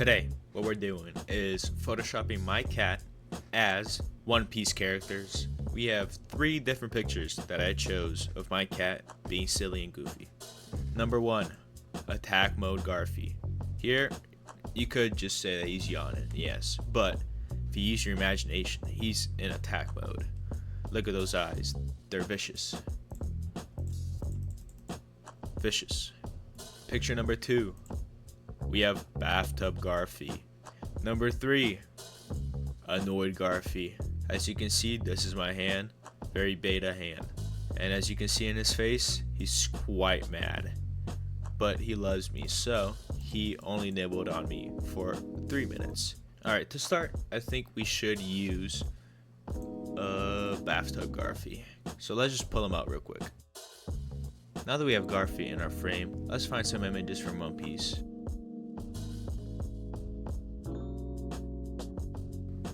Today, what we're doing is photoshopping my cat as One Piece characters. We have 3 different pictures that I chose of my cat being silly and goofy. Number 1, attack mode Garfy. Here, you could just say that he's yawning, yes, but if you use your imagination, he's in attack mode. Look at those eyes, they're vicious. Vicious. Picture number 2, we have bathtub Garfy. Number 3, annoyed Garfy. As you can see, this is my hand, very beta hand. And as you can see in his face, he's quite mad. But he loves me, so he only nibbled on me for 3 minutes. Alright, to start, I think we should use bathtub Garfy. So let's just pull him out real quick. Now that we have Garfy in our frame, let's find some images from One Piece.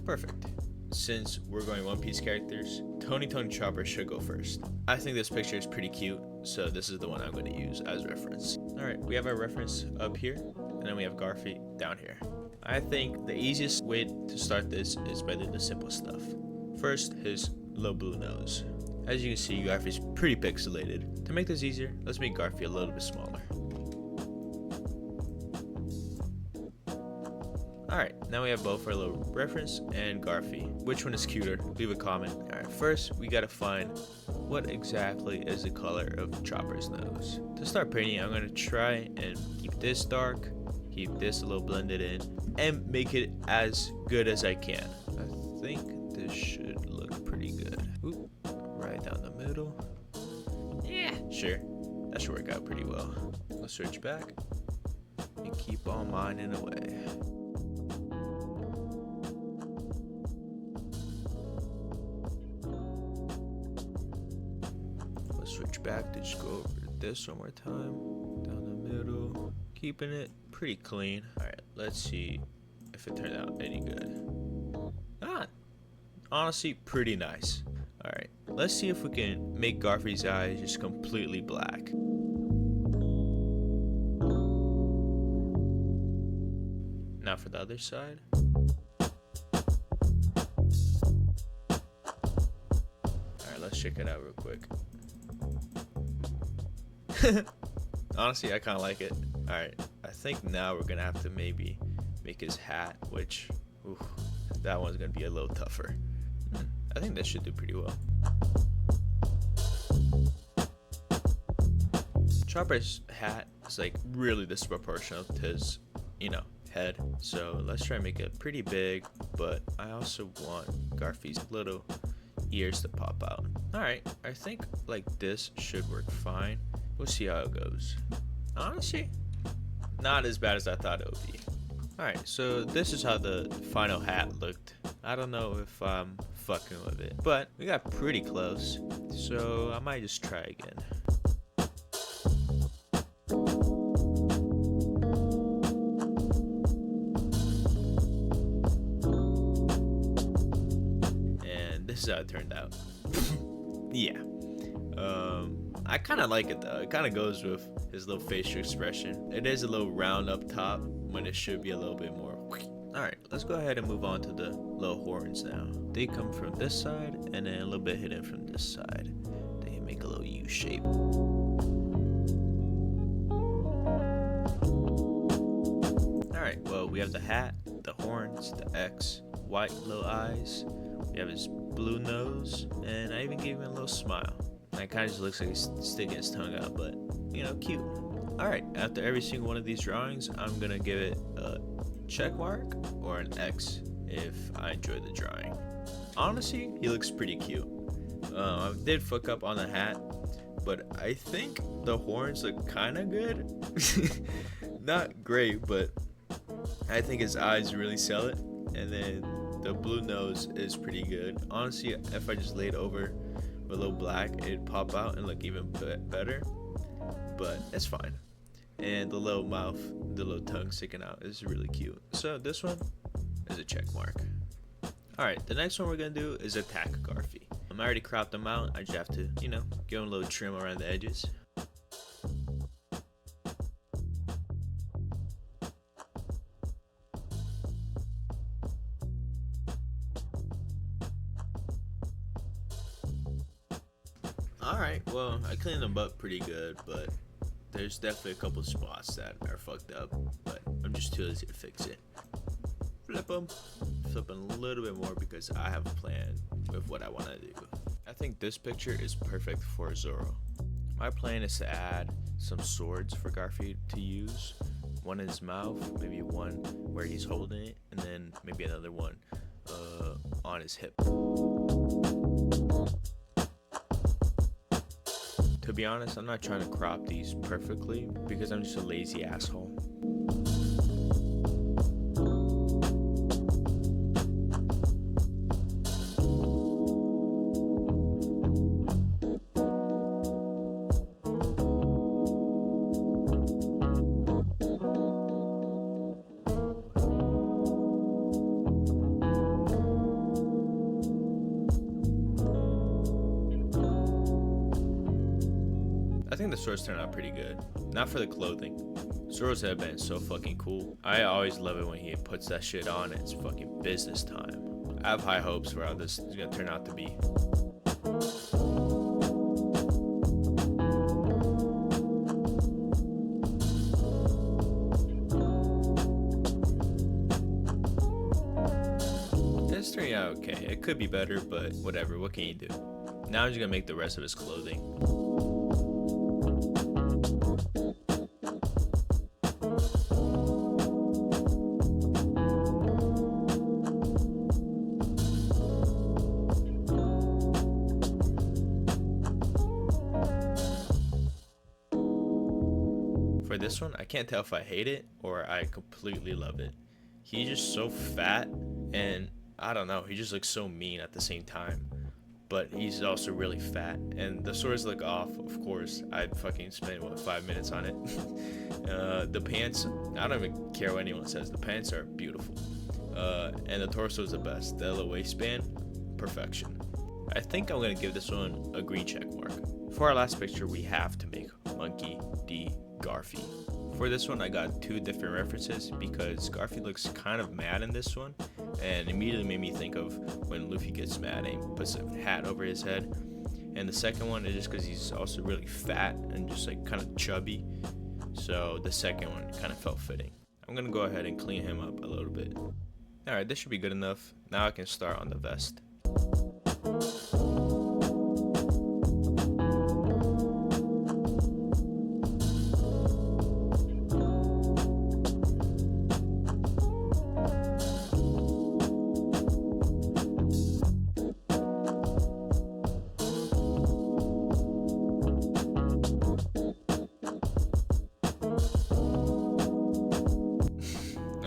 Perfect. Since we're going One Piece characters, Tony Chopper should go first. I think this picture is pretty cute, so this is the one I'm going to use as reference. Alright, we have our reference up here, and then we have Garfy down here. I think the easiest way to start this is by doing the simple stuff. First, his low blue nose. As you can see, Garfy's pretty pixelated. To make this easier, let's make Garfy a little bit smaller. Alright, now we have both our little reference and Garfy. Which one is cuter? Leave a comment. Alright, first we gotta find what exactly is the color of Chopper's nose. To start painting, I'm gonna try and keep this dark, keep this a little blended in, and make it as good as I can. I think this should look pretty good. Oop, right down the middle. Yeah, sure. That should work out pretty well. Let's switch back and keep on mining away. Switch back to just go over this one more time, down the middle, keeping it pretty clean. Alright, let's see if it turned out any good. Honestly, pretty nice. Alright, let's see if we can make Garfy's eyes just completely black. Now for the other side. Alright, let's check it out real quick. Honestly, I kind of like it. Alright, I think now we're gonna have to maybe make his hat, which that one's gonna be a little tougher. I think that should do pretty well. Chopper's hat is like really disproportional to his, head. So let's try and make it pretty big, but I also want Garfy's little ears to pop out. Alright, I think like this should work fine. We'll see how it goes. Honestly, not as bad as I thought it would be. Alright, so this is how the final hat looked. I don't know if I'm fucking with it, but we got pretty close. So I might just try again. And this is how it turned out. Yeah. I kind of like it though. It kind of goes with his little facial expression. It is a little round up top when it should be a little bit more. Alright, let's go ahead and move on to the little horns now. They come from this side and then a little bit hidden from this side. They make a little U shape. Alright, well, we have the hat, the horns, the X, white little eyes. We have his blue nose, and I even gave him a little smile. It kind of just looks like he's sticking his tongue out, but, cute. Alright, after every single one of these drawings, I'm going to give it a check mark or an X if I enjoy the drawing. Honestly, he looks pretty cute. I did fuck up on the hat, but I think the horns look kind of good. Not great, but I think his eyes really sell it. And then the blue nose is pretty good. Honestly, if I just laid over a little black, it'd pop out and look even better, but it's fine. And the little mouth, the little tongue sticking out is really cute. So this one is a check mark. Alright, the next one we're gonna do is attack Garfy. I already cropped them out. I just have to, give him a little trim around the edges. Alright, well, I cleaned them up pretty good, but there's definitely a couple spots that are fucked up, but I'm just too lazy to fix it. Flip them a little bit more because I have a plan with what I want to do. I think this picture is perfect for Zoro. My plan is to add some swords for Garfield to use. One in his mouth, maybe one where he's holding it, and then maybe another one on his hip. To be honest, I'm not trying to crop these perfectly because I'm just a lazy asshole. I think the swords turned out pretty good. Not for the clothing. Zoro's headband is so fucking cool. I always love it when he puts that shit on and it's fucking business time. I have high hopes for how this is gonna turn out to be. It's turning out okay. It could be better, but whatever, what can you do? Now I'm just gonna make the rest of his clothing. For this one, I can't tell if I hate it or I completely love it. He's just so fat and I don't know, he just looks so mean at the same time. But he's also really fat and the swords look off, of course. I'd fucking spend, 5 minutes on it. The pants, I don't even care what anyone says, the pants are beautiful. And the torso is the best. The little waistband, perfection. I think I'm gonna give this one a green check mark. For our last picture, we have to make Monkey D. Garfield. For this one, I got two different references because Garfield looks kind of mad in this one, and immediately made me think of when Luffy gets mad and he puts a hat over his head. And the second one is just because he's also really fat and just like kind of chubby, so the second one kind of felt fitting. I'm gonna go ahead and clean him up a little bit. Alright, this should be good enough. Now I can start on the vest.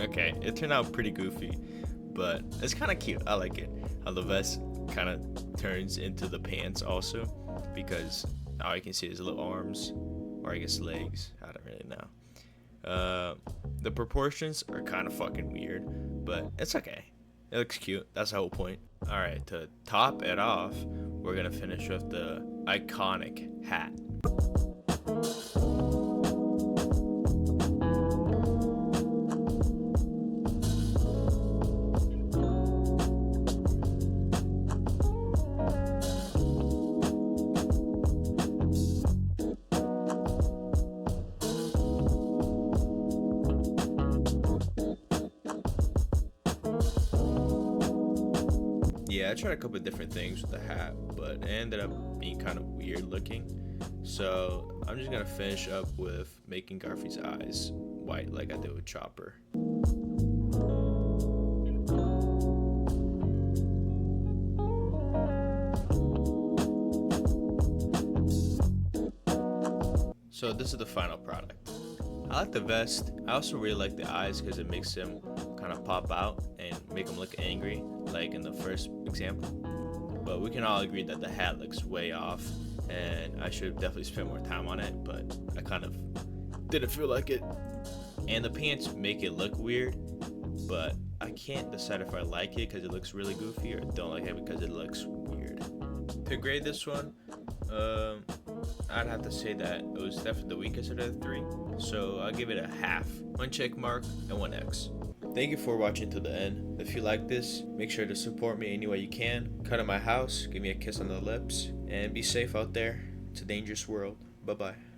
Okay, it turned out pretty goofy, but it's kind of cute. I like it. How the vest kind of turns into the pants also, because now I can see his little arms, or I guess legs. I don't really know. The proportions are kind of fucking weird, but it's okay. It looks cute. That's the whole point. All right, to top it off, we're gonna finish with the iconic hat. Yeah, I tried a couple of different things with the hat, but it ended up being kind of weird looking. So I'm just gonna finish up with making Garfield's eyes white like I did with Chopper. So this is the final product. I like the vest. I also really like the eyes because it makes them kind of pop out and make them look angry, like in the first example. But we can all agree that the hat looks way off, and I should definitely spend more time on it, but I kind of didn't feel like it. And the pants make it look weird, but I can't decide if I like it because it looks really goofy or don't like it because it looks weird. To grade this one, I'd have to say that it was definitely the weakest out of the three, so I'll give it a half. 1 check mark and 1 X. Thank you for watching to the end. If you like this, make sure to support me any way you can. Come to my house, give me a kiss on the lips, and be safe out there. It's a dangerous world. Bye bye.